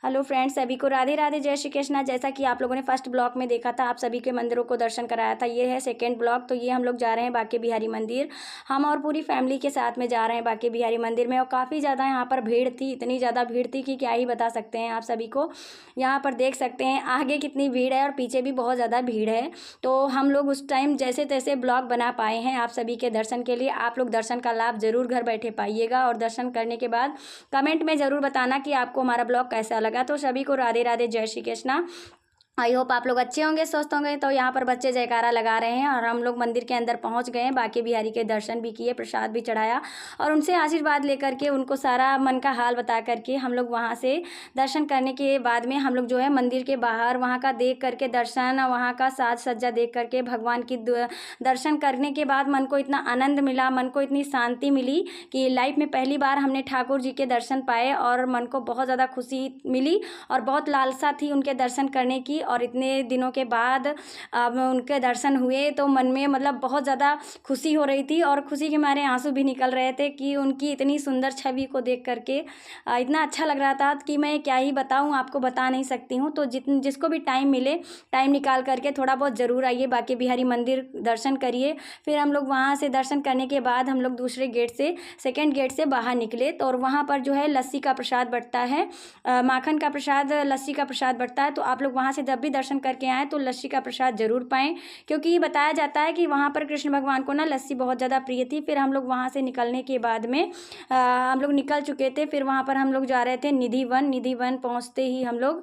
Hello friends, सभी को राधे राधे, जय श्री कृष्णा। जैसा कि आप लोगों ने फर्स्ट ब्लॉग में देखा था, आप सभी के मंदिरों को दर्शन कराया था। ये है सेकंड ब्लॉग। तो ये हम लोग जा रहे हैं बांके बिहारी मंदिर। हम और पूरी फैमिली के साथ में जा रहे हैं बांके बिहारी मंदिर में। और काफ़ी ज़्यादा यहाँ पर भीड़ थी, इतनी ज़्यादा भीड़ थी कि क्या ही बता सकते हैं आप सभी को। यहाँ पर देख सकते हैं आगे कितनी भीड़ है और पीछे भी बहुत ज़्यादा भीड़ है। तो हम लोग उस टाइम जैसे तैसे ब्लॉग बना पाए हैं आप सभी के दर्शन के लिए। आप लोग दर्शन का लाभ ज़रूर घर बैठे पाइएगा और दर्शन करने के बाद कमेंट में ज़रूर बताना कि आपको हमारा ब्लॉग कैसा लगा। तो सभी को राधे राधे, जय श्री कृष्णा। आई होप आप लोग अच्छे होंगे, स्वस्थ होंगे। तो यहाँ पर बच्चे जयकारा लगा रहे हैं और हम लोग मंदिर के अंदर पहुँच गए हैं। बांके बिहारी के दर्शन भी किए, प्रसाद भी चढ़ाया और उनसे आशीर्वाद लेकर के, उनको सारा मन का हाल बता करके हम लोग वहाँ से दर्शन करने के बाद में हम लोग जो है मंदिर के बाहर वहाँ का देख करके दर्शन, वहाँ का साज सज्जा देख करके भगवान की दर्शन करने के बाद मन को इतना आनंद मिला, मन को इतनी शांति मिली कि लाइफ में पहली बार हमने ठाकुर जी के दर्शन पाए और मन को बहुत ज़्यादा खुशी मिली और बहुत लालसा थी उनके दर्शन करने की। और इतने दिनों के बाद अब उनके दर्शन हुए तो मन में मतलब बहुत ज़्यादा खुशी हो रही थी और खुशी के मारे आंसू भी निकल रहे थे कि उनकी इतनी सुंदर छवि को देख करके इतना अच्छा लग रहा था कि मैं क्या ही बताऊं, आपको बता नहीं सकती हूं। तो जिसको भी टाइम मिले, टाइम निकाल करके थोड़ा बहुत ज़रूर आइए, बांके बिहारी मंदिर दर्शन करिए। फिर हम लोग वहाँ से दर्शन करने के बाद हम लोग दूसरे गेट से, सेकेंड गेट से बाहर निकले। तो और वहाँ पर जो है लस्सी का प्रसाद बंटता है, माखन का प्रसाद, लस्सी का प्रसाद बंटता है। तो आप लोग वहाँ से जब भी दर्शन करके आएँ तो लस्सी का प्रसाद जरूर पाएँ, क्योंकि बताया जाता है कि वहाँ पर कृष्ण भगवान को ना लस्सी बहुत ज़्यादा प्रिय थी। फिर हम लोग वहाँ से निकलने के बाद में हम लोग निकल चुके थे। फिर वहाँ पर हम लोग जा रहे थे निधि वन। निधि वन पहुँचते ही हम लोग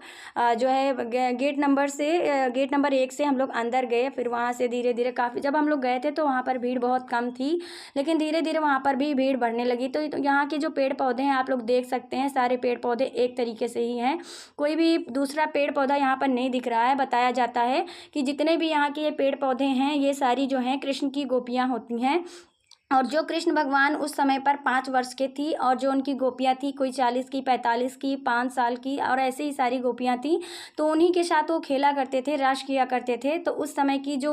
जो है गेट नंबर 1 से हम लोग अंदर गए। फिर वहाँ से धीरे धीरे काफ़ी, जब हम लोग गए थे तो वहाँ पर भीड़ बहुत कम थी, लेकिन धीरे धीरे वहाँ पर भी भीड़ बढ़ने लगी। तो यहाँ के जो पेड़ पौधे हैं आप लोग देख सकते हैं, सारे पेड़ पौधे एक तरीके से ही हैं, कोई भी दूसरा पेड़ पौधा यहाँ पर नहीं दिख रहा है। बताया जाता है कि जितने भी यहाँ के ये पेड़ पौधे हैं ये सारी जो हैं कृष्ण की गोपियाँ होती हैं। और जो कृष्ण भगवान उस समय पर 5 वर्ष के थी और जो उनकी गोपियाँ थी, कोई 40 की, 45 की, 5 साल की और ऐसे ही सारी गोपियाँ थी। तो उन्हीं के साथ वो खेला करते थे, रास किया करते थे। तो उस समय की जो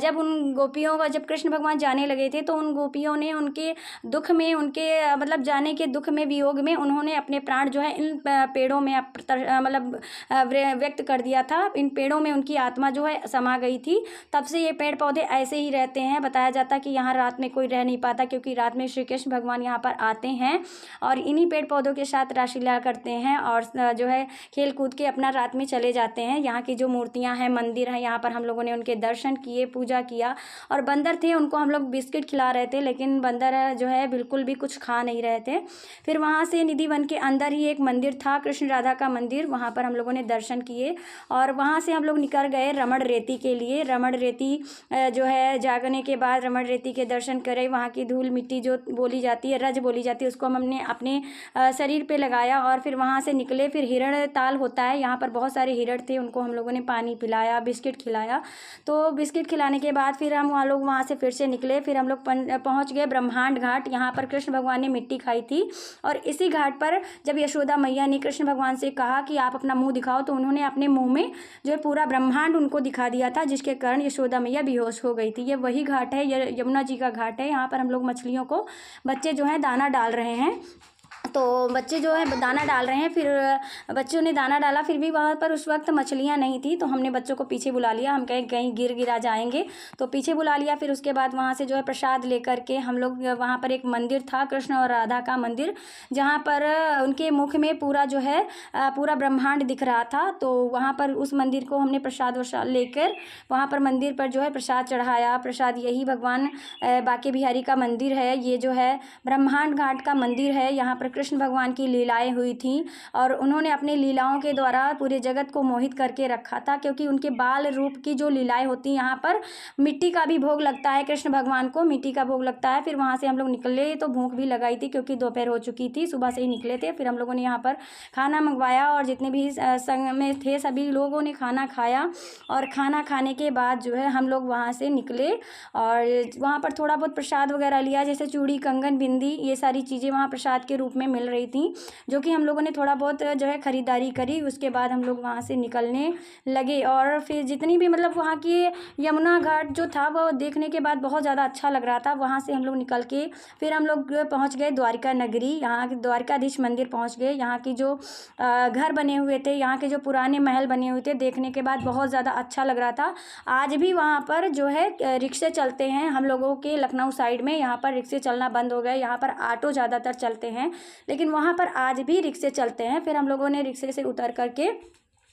जब उन गोपियों का, जब कृष्ण भगवान जाने लगे थे तो उन गोपियों ने उनके दुख में, उनके मतलब जाने के दुख में, वियोग में उन्होंने अपने प्राण जो है इन पेड़ों में मतलब व्यक्त कर दिया था। इन पेड़ों में उनकी आत्मा जो है समा गई थी। तब से ये पेड़ पौधे ऐसे ही रहते हैं। बताया जाता है कि यहाँ रात में कोई रह नहीं पाता, क्योंकि रात में श्री कृष्ण भगवान यहाँ पर आते हैं और इन्हीं पेड़ पौधों के साथ रासलीला करते हैं और जो है खेल कूद के अपना रात में चले जाते हैं। यहाँ की जो मूर्तियाँ हैं, मंदिर हैं, यहाँ पर हम लोगों ने उनके दर्शन किए, पूजा किया। और बंदर थे, उनको हम लोग बिस्किट खिला रहे थे, लेकिन बंदर जो है बिल्कुल भी कुछ खा नहीं रहे थे। फिर वहाँ से निधि वन के अंदर ही एक मंदिर था, कृष्ण राधा का मंदिर, वहाँ पर हम लोगों ने दर्शन किए और वहाँ से हम लोग निकल गए रमण रेती के लिए। रमण रेती जो है जागने के बाद रमण रेती के दर्शन करे। वहाँ की धूल मिट्टी जो बोली जाती है, रज बोली जाती है, उसको हमने अपने शरीर पे लगाया और फिर वहाँ से निकले। फिर हिरण ताल होता है, यहाँ पर बहुत सारे हिरण थे, उनको हम लोगों ने पानी पिलाया, बिस्किट खिलाया। तो बिस्किट खिलाने के बाद फिर हम लोग वहाँ से फिर से निकले। फिर हम लोग पहुँच गए ब्रह्मांड घाट। यहाँ पर कृष्ण भगवान ने मिट्टी खाई थी और इसी घाट पर जब यशोदा मैया ने कृष्ण भगवान से कहा कि आप अपना मुँह दिखाओ, तो उन्होंने अपने मुँह में जो है पूरा ब्रह्मांड उनको दिखा दिया था, जिसके कारण यशोदा मैया बेहोश हो गई थी। ये वही घाट है, यमुना जी का घाट है। यहाँ पर हम लोग मछलियों को, बच्चे जो हैं दाना डाल रहे हैं। तो बच्चे जो है दाना डाल रहे हैं। फिर बच्चों ने दाना डाला, फिर भी वहाँ पर उस वक्त मछलियाँ नहीं थी, तो हमने बच्चों को पीछे बुला लिया। हम कहीं कहीं गिरा जाएंगे, तो पीछे बुला लिया। फिर उसके बाद वहाँ से जो है प्रसाद लेकर के हम लोग, वहाँ पर एक मंदिर था, कृष्ण और राधा का मंदिर, जहाँ पर उनके मुख में पूरा जो है पूरा ब्रह्मांड दिख रहा था। तो वहाँ पर उस मंदिर को हमने प्रसाद वसाद लेकर वहाँ पर मंदिर पर जो है प्रसाद चढ़ाया। प्रसाद यही भगवान बांके बिहारी का मंदिर है। ये जो है ब्रह्मांड घाट का मंदिर है। यहाँ पर कृष्ण भगवान की लीलाएं हुई थी और उन्होंने अपनी लीलाओं के द्वारा पूरे जगत को मोहित करके रखा था, क्योंकि उनके बाल रूप की जो लीलाएं होती हैं, यहाँ पर मिट्टी का भी भोग लगता है, कृष्ण भगवान को मिट्टी का भोग लगता है। फिर वहाँ से हम लोग निकले तो भूख भी लगाई थी, क्योंकि दोपहर हो चुकी थी, सुबह से ही निकले थे। फिर हम लोगों ने यहाँ पर खाना मंगवाया और जितने भी संग में थे सभी लोगों ने खाना खाया और खाना खाने के बाद जो है हम लोग वहाँ से निकले और वहाँ पर थोड़ा बहुत प्रसाद वगैरह लिया, जैसे चूड़ी, कंगन, बिंदी, ये सारी चीज़ें वहाँ प्रसाद के रूप में मिल रही थी, जो कि हम लोगों ने थोड़ा बहुत जो है ख़रीदारी करी। उसके बाद हम लोग वहाँ से निकलने लगे और फिर जितनी भी मतलब वहाँ की यमुना घाट जो था वो देखने के बाद बहुत ज़्यादा अच्छा लग रहा था। वहाँ से हम लोग निकल के फिर हम लोग पहुँच गए द्वारिका नगरी। यहाँ के द्वारिकाधीश मंदिर पहुँच गए। यहाँ की जो घर बने हुए थे, यहाँ के जो पुराने महल बने हुए थे, देखने के बाद बहुत ज़्यादा अच्छा लग रहा था। आज भी वहाँ पर जो है रिक्शे चलते हैं हम लोगों के लखनऊ साइड में। यहाँ पर रिक्शे चलना बंद हो गए, यहाँ पर ऑटो ज़्यादातर चलते हैं, लेकिन वहाँ पर आज भी रिक्शे चलते हैं। फिर हम लोगों ने रिक्शे से उतर करके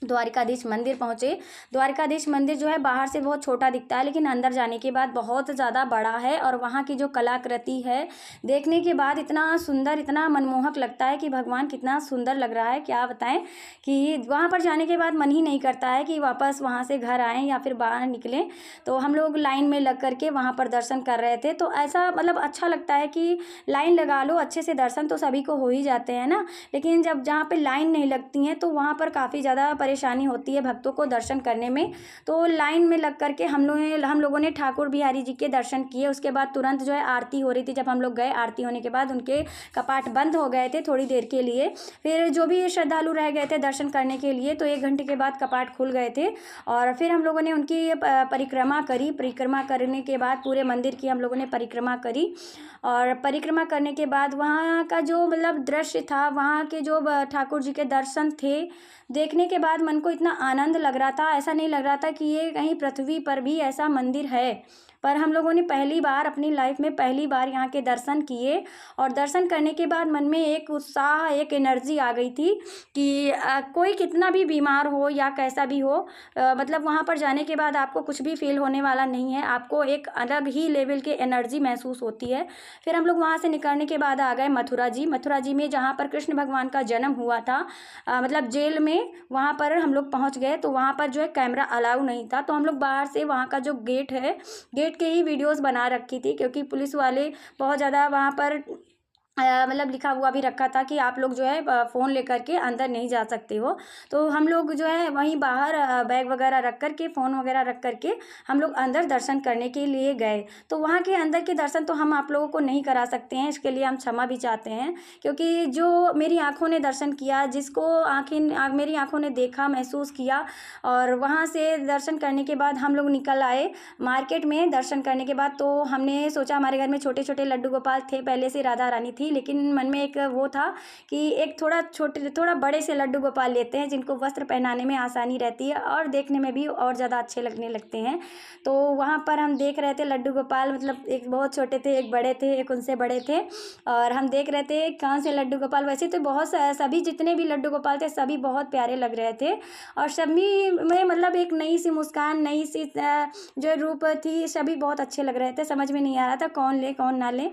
द्वारिकाधीश मंदिर पहुँचे। द्वारिकाधीश मंदिर जो है बाहर से बहुत छोटा दिखता है, लेकिन अंदर जाने के बाद बहुत ज़्यादा बड़ा है और वहाँ की जो कलाकृति है देखने के बाद इतना सुंदर, इतना मनमोहक लगता है कि भगवान कितना सुंदर लग रहा है, क्या बताएं। कि वहाँ पर जाने के बाद मन ही नहीं करता है कि वापस वहाँ से घर आएँ या फिर बाहर निकलें। तो हम लोग लाइन में लग करके वहाँ पर दर्शन कर रहे थे। तो ऐसा मतलब अच्छा लगता है कि लाइन लगा लो, अच्छे से दर्शन तो सभी को हो ही जाते हैं ना, लेकिन जब जहाँ पे लाइन नहीं लगती हैं तो वहाँ पर काफ़ी ज़्यादा परेशानी होती है भक्तों को दर्शन करने में। तो लाइन में लग करके हम लोगों ने ठाकुर बिहारी जी के दर्शन किए। उसके बाद तुरंत जो है आरती हो रही थी। जब हम लोग गए, आरती होने के बाद उनके कपाट बंद हो गए थे थोड़ी देर के लिए। फिर जो भी श्रद्धालु रह गए थे दर्शन करने के लिए, तो 1 घंटे के बाद कपाट खुल गए थे और फिर हम लोगों ने उनकी परिक्रमा करी। परिक्रमा करने के बाद पूरे मंदिर की हम लोगों ने परिक्रमा करी और परिक्रमा करने के बाद वहाँ का जो मतलब दृश्य था, वहाँ के जो ठाकुर जी के दर्शन थे, देखने के बाद मन को इतना आनंद लग रहा था। ऐसा नहीं लग रहा था कि ये कहीं पृथ्वी पर भी ऐसा मंदिर है। पर हम लोगों ने पहली बार अपनी लाइफ में पहली बार यहाँ के दर्शन किए और दर्शन करने के बाद मन में एक उत्साह, एक एनर्जी आ गई थी कि कोई कितना भी बीमार हो या कैसा भी हो, मतलब वहाँ पर जाने के बाद आपको कुछ भी फील होने वाला नहीं है। आपको एक अलग ही लेवल की एनर्जी महसूस होती है। फिर हम लोग वहाँ से निकलने के बाद आ गए मथुरा जी। मथुरा जी में जहाँ पर कृष्ण भगवान का जन्म हुआ था, मतलब जेल में, वहाँ पर हम लोग पहुँच गए। तो वहाँ पर जो है कैमरा अलाउ नहीं था, तो हम लोग बाहर से वहाँ का जो गेट है, गेट के ही वीडियोस बना रखी थी, क्योंकि पुलिस वाले बहुत ज़्यादा वहाँ पर मतलब लिखा हुआ भी रखा था कि आप लोग जो है फ़ोन लेकर के अंदर नहीं जा सकते हो। तो हम लोग जो है वहीं बाहर बैग वगैरह रख कर के, फ़ोन वगैरह रख कर के हम लोग अंदर दर्शन करने के लिए गए। तो वहाँ के अंदर के दर्शन तो हम आप लोगों को नहीं करा सकते हैं, इसके लिए हम क्षमा भी चाहते हैं। क्योंकि जो मेरी आँखों ने दर्शन किया, जिसको मेरी आँखों ने देखा, महसूस किया, और वहाँ से दर्शन करने के बाद हम लोग निकल आए मार्केट में। दर्शन करने के बाद तो हमने सोचा, हमारे घर में छोटे छोटे लड्डू गोपाल थे, पहले से राधा रानी थी, लेकिन मन में एक वो था कि एक थोड़ा बड़े से लड्डू गोपाल लेते हैं, जिनको वस्त्र पहनाने में आसानी रहती है और देखने में भी और ज़्यादा अच्छे लगने लगते हैं। तो वहाँ पर हम देख रहे थे लड्डू गोपाल, मतलब एक बहुत छोटे थे, एक बड़े थे, एक उनसे बड़े थे, और हम देख रहे थे कहाँ से लड्डू गोपाल। वैसे तो बहुत सभी जितने भी लड्डू गोपाल थे सभी बहुत प्यारे लग रहे थे, और सभी में मतलब एक नई सी मुस्कान, नई सी जो रूप थी, सभी बहुत अच्छे लग रहे थे। समझ में नहीं आ रहा था कौन ले कौन ना ले।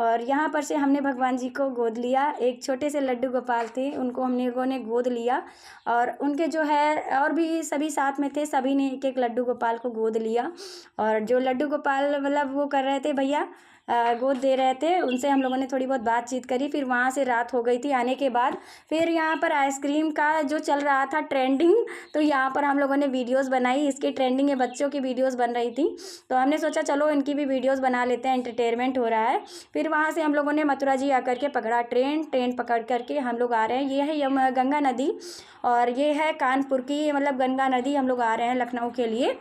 और यहाँ पर से हमने भगवान जी को गोद लिया। एक छोटे से लड्डू गोपाल थे, उनको हम लोगों ने गोद लिया, और उनके जो है और भी सभी साथ में थे, सभी ने एक एक लड्डू गोपाल को गोद लिया। और जो लड्डू गोपाल मतलब वो कर रहे थे भैया, गोद दे रहे थे, उनसे हम लोगों ने थोड़ी बहुत बातचीत करी। फिर वहाँ से रात हो गई थी आने के बाद। फिर यहाँ पर आइसक्रीम का जो चल रहा था ट्रेंडिंग, तो यहाँ पर हम लोगों ने वीडियोस बनाई। इसकी ट्रेंडिंग है, बच्चों की वीडियोस बन रही थी, तो हमने सोचा चलो इनकी भी वीडियोस बना लेते हैं, एंटरटेनमेंट हो रहा है। फिर वहाँ से हम लोगों ने मथुरा जी आकर के पकड़ा ट्रेन पकड़ करके हम लोग आ रहे हैं। ये है गंगा नदी, और ये है कानपुर की मतलब गंगा नदी। हम लोग आ रहे हैं लखनऊ के लिए।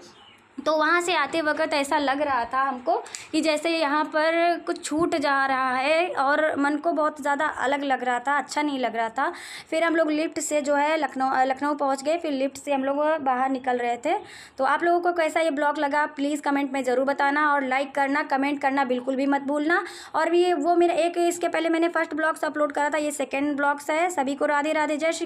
तो वहाँ से आते वक्त ऐसा लग रहा था हमको कि जैसे यहाँ पर कुछ छूट जा रहा है, और मन को बहुत ज़्यादा अलग लग रहा था, अच्छा नहीं लग रहा था। फिर हम लोग लिफ्ट से जो है लखनऊ पहुँच गए। फिर लिफ्ट से हम लोग बाहर निकल रहे थे। तो आप लोगों को कैसा ये ब्लॉग लगा प्लीज़ कमेंट में ज़रूर बताना, और लाइक करना, कमेंट करना बिल्कुल भी मत भूलना। और भी वो मेरा एक, इसके पहले मैंने फर्स्ट ब्लॉग्स अपलोड करा था, ये सेकेंड ब्लॉग्स है। सभी को राधे राधे, जय श्री